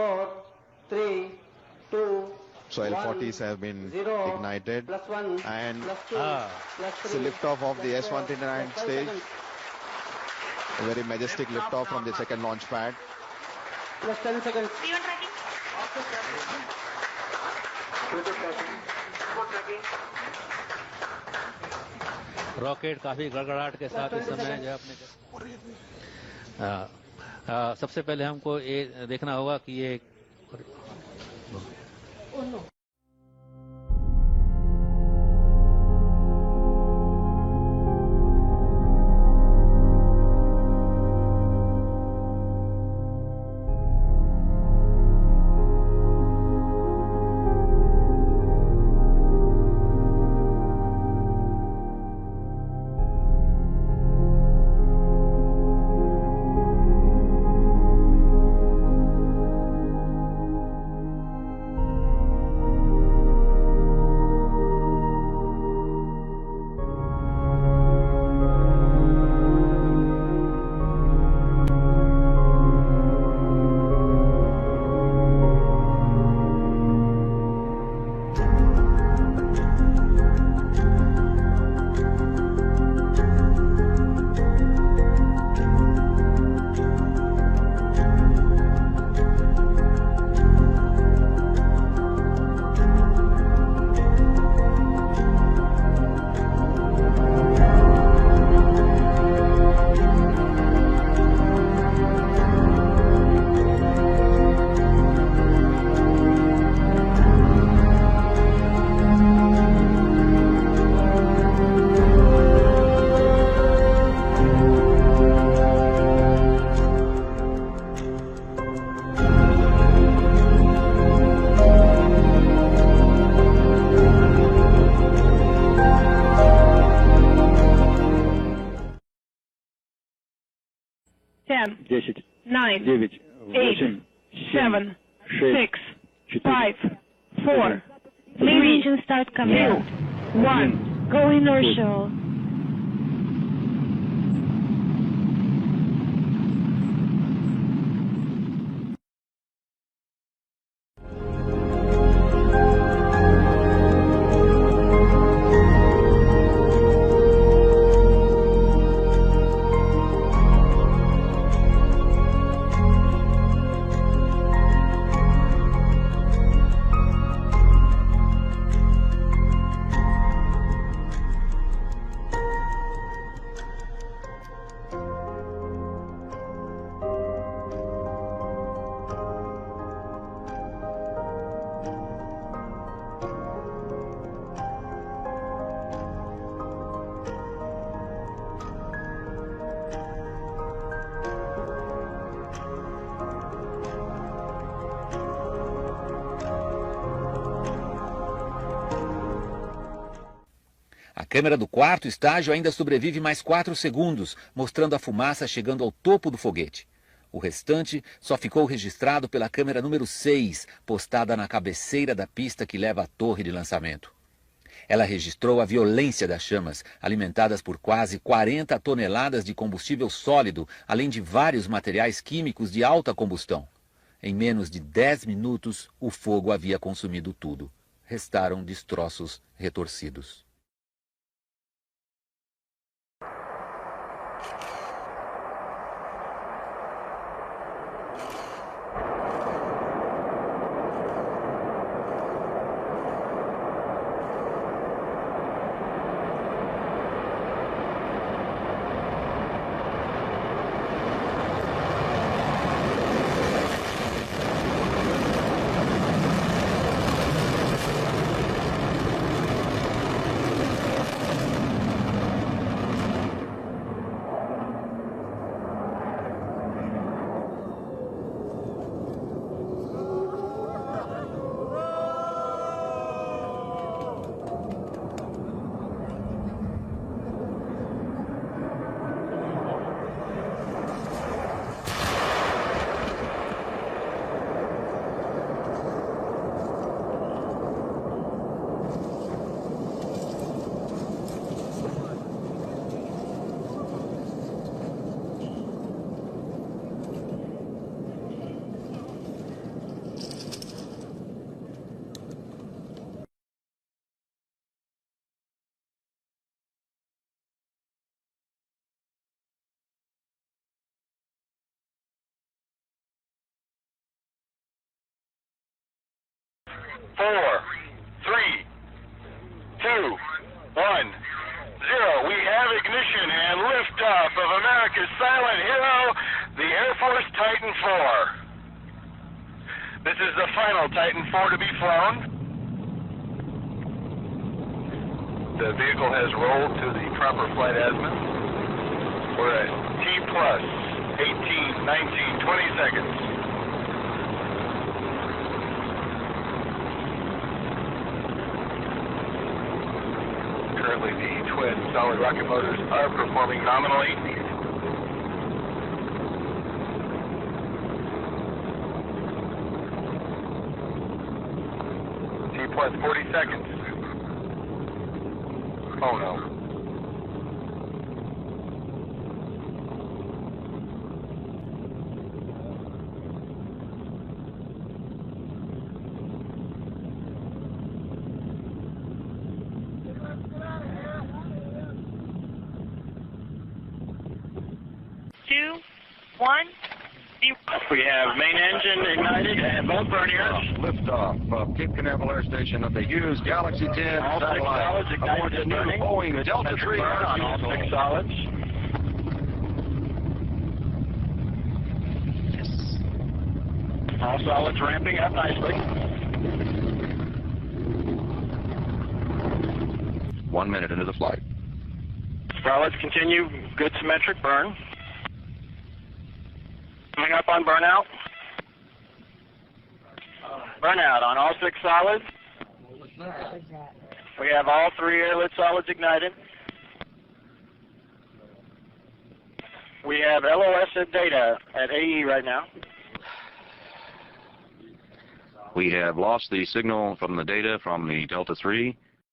4, 3, 2, So L40s have been ignited +1, and +2, it's a liftoff of the S-139 stage. A very majestic liftoff from the second launch pad. +10 seconds. P1 tracking. Rocket काफी गड़गड़ाहट के साथ इस समय जो है अपने सबसे पहले हमको ये देखना होगा कि ये Ten, 10, 9, 9, 8, 8, 7, 7, 6, 6, 5, 4, 4, 3, Engine start command. 2, 1. Go inertial. A câmera do quarto estágio ainda sobrevive mais 4 segundos, mostrando a fumaça chegando ao topo do foguete. O restante só ficou registrado pela câmera número 6, postada na cabeceira da pista que leva à torre de lançamento. Ela registrou a violência das chamas, alimentadas por quase 40 toneladas de combustível sólido, além de vários materiais químicos de alta combustão. Em menos de 10 minutos, o fogo havia consumido tudo. Restaram destroços retorcidos. 4, 3, 2, 1, 0. We have ignition and liftoff of America's silent hero, the Air Force Titan IV. This is the final Titan IV to be flown. The vehicle has rolled to the proper flight azimuth. We're at T plus 18, 19, 20 seconds. Currently the twin solid rocket motors are performing nominally. T plus 40 seconds. Oh no. We have main engine ignited and both verniers. Liftoff of Cape Canaveral Air Station of the Hughes Galaxy 10 satellite aboard the new Boeing Delta III on all 6 solids. All solids ramping up nicely. 1 minute into the flight. Solids continue good symmetric burn. Coming up on burnout. Burnout on all 6 solids. We have all 3 airlit solids ignited. We have LOS data at AE right now. We have lost the signal from the data from the Delta III.